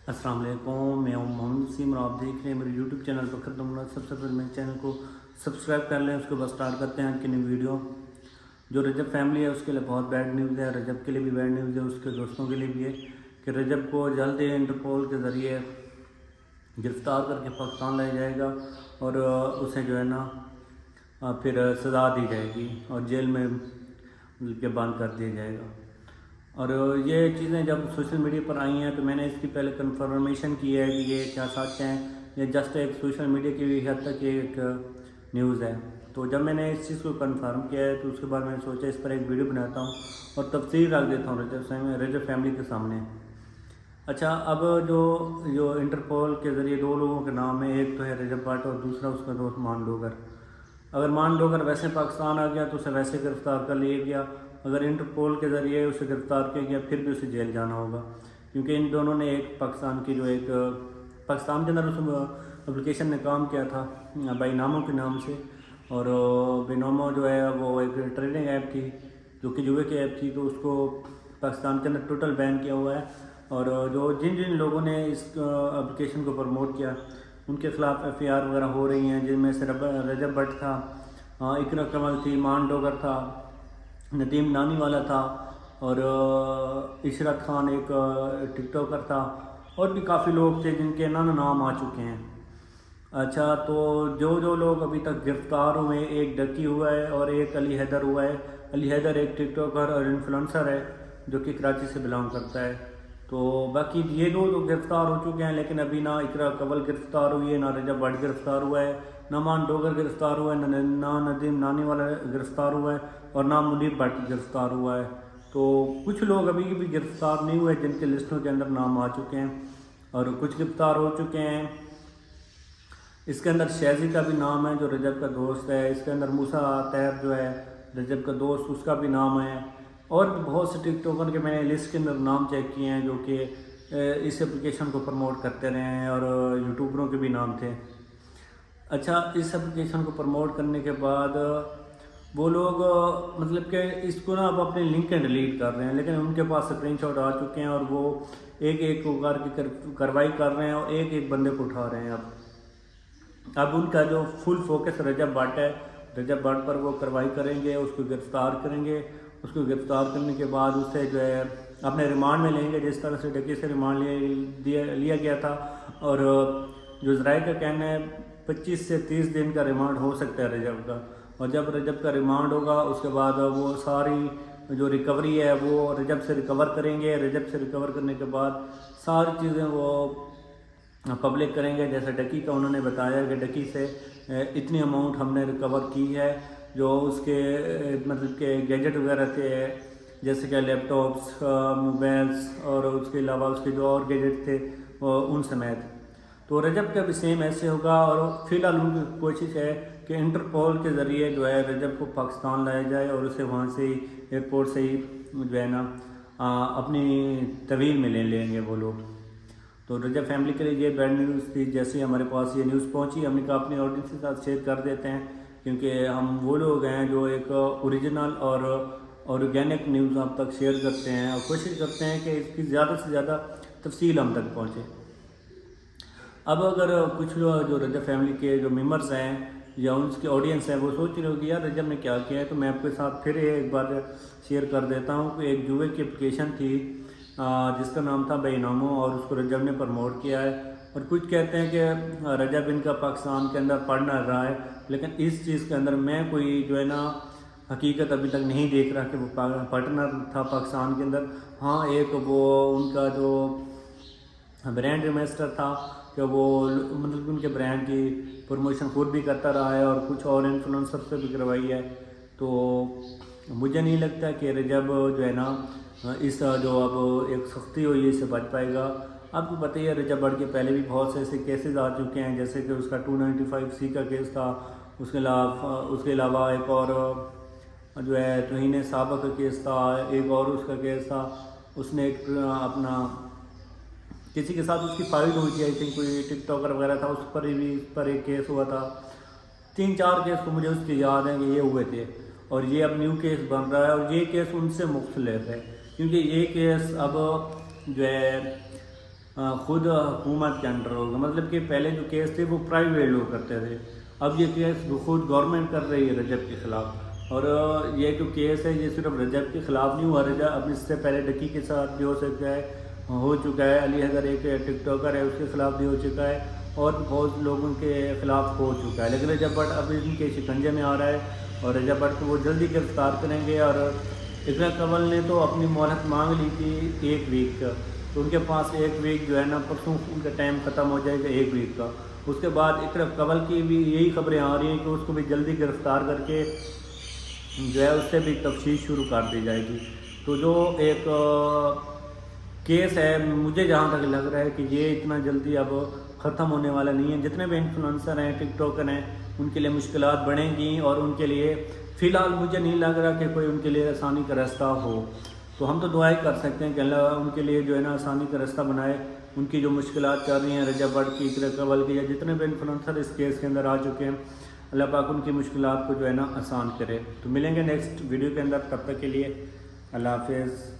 अस्सलाम वालेकुम, मैं हूं मोहम्मद वसीम और आप देख रहे हैं मेरे यूट्यूब चैनल पर खत्म। सबसे पहले मेरे चैनल को सब्सक्राइब कर लें। उसके बाद स्टार्ट करते हैं आज की नई वीडियो। जो रजब फैमिली है उसके लिए बहुत बैड न्यूज़ है, रजब के लिए भी बैड न्यूज़ है, उसके दोस्तों के लिए भी है कि रजब को जल्द ही इंटरपोल के ज़रिए गिरफ़्तार करके पाकिस्तान लाया जाएगा और उसे जो है ना फिर सज़ा दी जाएगी और जेल में के बंद कर दिया जाएगा। और ये चीज़ें जब सोशल मीडिया पर आई हैं तो मैंने इसकी पहले कंफर्मेशन की है कि ये क्या सच है, ये जस्ट एक सोशल मीडिया की हद तक एक न्यूज़ है। तो जब मैंने इस चीज़ को कंफर्म किया है तो उसके बाद मैंने सोचा इस पर एक वीडियो बनाता हूँ और तफसीर रख देता हूँ रजब फैमिली के सामने। अच्छा, अब जो इंटरपोल के ज़रिए दो लोगों के नाम है, एक तो है रजब भट्ट और दूसरा उसका दोस्त मान डोगर। अगर मान डोगर वैसे पाकिस्तान आ गया तो उसे वैसे गिरफ़्तार कर लिया गया, अगर इंटरपोल के ज़रिए उसे गिरफ़्तार किया गया फिर भी उसे जेल जाना होगा, क्योंकि इन दोनों ने एक पाकिस्तान की पाकिस्तान के अंदर उस एप्लीकेशन ने काम किया था बाइनामो के नाम से। और बाइनामो जो है वो एक ट्रेडिंग ऐप थी जो कि जुए की ऐप थी, तो उसको पाकिस्तान के अंदर टोटल बैन किया हुआ है। और जो जिन जिन लोगों ने इस एप्लीकेशन को प्रमोट किया उनके ख़िलाफ़ FIR वगैरह हो रही हैं, जिनमें से रजब भट्ट था, इकरा कमल थी, मान डोगर था, नदीम नानी वाला था और इशरत खान एक टिकटॉकर था, और भी काफ़ी लोग थे जिनके नाम आ चुके हैं। अच्छा, तो जो लोग अभी तक गिरफ़्तार हुए, एक डकी हुआ है और एक अली हैदर हुआ है। अली हैदर एक टिकटॉकर और इन्फ्लुएंसर है जो कि कराची से बिलोंग करता है। तो बाकी ये दो लोग गिरफ़्तार हो चुके हैं, लेकिन अभी ना इकरा कमल गिरफ़्तार हुई है, ना रजब भट्ट गिरफ़्तार हुआ है, ना मान डोगर गिरफ़्तार हुआ है, ना नदीम नानी वाला गिरफ़्तार हुआ है और ना मुनीर भट्ट गिरफ़्तार हुआ है। तो कुछ लोग अभी भी गिरफ़्तार नहीं हुए जिनके लिस्टों के अंदर नाम आ चुके हैं और कुछ गिरफ़्तार हो चुके हैं। इसके अंदर शहजी का भी नाम है जो रजब का दोस्त है, इसके अंदर मूसा तैब जो है रजब का दोस्त, उसका भी नाम है, और बहुत से टिकटॉकर के मैंने लिस्ट के अंदर नाम चेक किए हैं जो कि इस एप्लीकेशन को प्रमोट करते रहे हैं, और यूट्यूबरों के भी नाम थे। अच्छा, इस एप्लीकेशन को प्रमोट करने के बाद वो लोग मतलब कि इसको ना अब अपने लिंक डिलीट कर रहे हैं, लेकिन उनके पास स्क्रीनशॉट आ चुके हैं और वो एक एक को कार्रवाई कर रहे हैं और एक एक बंदे को उठा रहे हैं। अब उनका जो फुल फोकस रजब भट्ट है, रजब भट्ट पर वो कार्रवाई करेंगे, उसको गिरफ़्तार करेंगे। उसको गिरफ़्तार करने के बाद उसे जो है अपने रिमांड में लेंगे, जिस तरह से डकी से रिमांड लिया गया था। और जो ज़राए का कहना है 25 से 30 दिन का रिमांड हो सकता है रजब का, और जब रजब का रिमांड होगा उसके बाद वो सारी जो रिकवरी है वो रजब से रिकवर करेंगे। रजब से रिकवर करने के बाद सारी चीज़ें वो पब्लिक करेंगे। जैसे डकी का उन्होंने बताया कि डकी से इतनी अमाउंट हमने रिकवर की है, जो उसके मतलब के गैजेट वगैरह थे, जैसे कि लैपटॉप्स, मोबाइल्स और उसके अलावा उसके जो और गैजेट थे उन समेत। तो रजब का भी सेम ऐसे होगा, और फ़िलहाल उनकी कोशिश है कि इंटरपोल के ज़रिए जो है रजब को पाकिस्तान लाया जाए और उसे वहाँ से ही एयरपोर्ट से ही जो है ना अपनी तवील में ले लेंगे वो लोग। तो रजब फैमिली के लिए ये बैड न्यूज़ थी। जैसे ही हमारे पास ये न्यूज़ पहुंची हमने कहा अपनी ऑडियंस के साथ शेयर कर देते हैं, क्योंकि हम वो लोग हैं जो एक ओरिजिनल और ऑर्गेनिक न्यूज़ आप तक शेयर करते हैं और कोशिश करते हैं कि इसकी ज़्यादा से ज़्यादा तफसील हम तक पहुँचे। अब अगर कुछ जो रजब फैमिली के जो मेम्बर्स हैं या उनकी ऑडियंस है वो सोच रहे हो कि यार रजब ने क्या किया है, तो मैं आपके साथ फिर एक बार शेयर कर देता हूँ कि एक जुए की एप्लीकेशन थी जिसका नाम था बाइनामो, और उसको रजब ने प्रमोट किया है। और कुछ कहते हैं कि रजब इनका पाकिस्तान के अंदर पढ़ ना रहा है, लेकिन इस चीज़ के अंदर मैं कोई जो है ना हकीकत अभी तक नहीं देख रहा कि वो पार्टनर था पाकिस्तान के अंदर। हाँ, एक वो उनका जो ब्रांड एम्बेसडर था कि वो मतलब उनके ब्रांड की प्रमोशन खुद भी करता रहा है और कुछ और इन्फ्लुएंसर से भी करवाई है। तो मुझे नहीं लगता कि रजब जो है ना इस जो अब एक सख्ती हुई है इससे बच पाएगा। आपको पता ही है रजब भट्ट के पहले भी बहुत से ऐसे केसेस आ चुके हैं, जैसे कि उसका 295C का केस था, उसके अलावा एक और जो है तौहीन साहबा का केस था, एक और उसका केस था, उसने एक अपना किसी के साथ उसकी फाइट हुई थी, आई थिंक कोई टिकटॉकर वगैरह था, उस पर एक केस हुआ था। 3-4 केस तो मुझे उसके याद हैं कि ये हुए थे, और ये अब न्यू केस बन रहा है और ये केस उनसे मुख्तलिफ है, क्योंकि ये केस अब जो है خود حکومت کے انڈر ہوگا، مطلب کہ پہلے جو کیس تھے وہ پرائیویٹ لوگ کرتے تھے، اب یہ کیس خود گورنمنٹ کر رہی ہے رجب کے خلاف۔ اور یہ جو کیس ہے یہ صرف رجب کے خلاف نہیں ہوا، رجب اب اس سے پہلے ڈکی کے ساتھ بھی ہو چکا ہے، علی حیدر ایک ٹک ٹاکر ہے اس کے خلاف بھی ہو چکا ہے، اور بہت لوگوں کے خلاف ہو چکا ہے، لیکن رجب بٹ اب ان کے شکنجے میں آ رہا ہے اور رجب بٹ کو وہ جلدی گرفتار کریں گے۔ اور اقرا کنول نے تو اپنی مہلت مانگ لی تھی 1 ویک کا، تو ان کے پاس 1 ویک جو ہے نا پرسوں ان کا ٹائم ختم ہو جائے گا 1 ویک کا، اس کے بعد اقرا کنول کی بھی یہی خبریں آ رہی ہیں کہ اس کو بھی جلدی گرفتار کر کے جو ہے اس سے بھی تفتیش شروع کر دی جائے گی۔ تو جو ایک کیس ہے مجھے جہاں تک لگ رہا ہے کہ یہ اتنا جلدی اب ختم ہونے والا نہیں ہے، جتنے بھی انفلوئنسر ہیں ٹک ٹاکر ہیں ان کے لیے مشکلات بڑھیں گی، اور ان کے لیے فی الحال مجھے نہیں لگ رہا کہ کوئی ان کے لیے آسانی کا راستہ ہو۔ تو ہم تو دعائیں کر سکتے ہیں کہ اللہ ان کے لیے جو ہے نا آسانی کا راستہ بنائے، ان کی جو مشکلات چل رہی ہیں رجب بٹ کی، اقرا کنول کی، یا جتنے بھی انفلوئنسر اس کیس کے اندر آ چکے ہیں، اللہ پاک ان کی مشکلات کو جو ہے نا آسان کرے۔ تو ملیں گے نیکسٹ ویڈیو کے اندر، تب تک کے لیے اللہ حافظ۔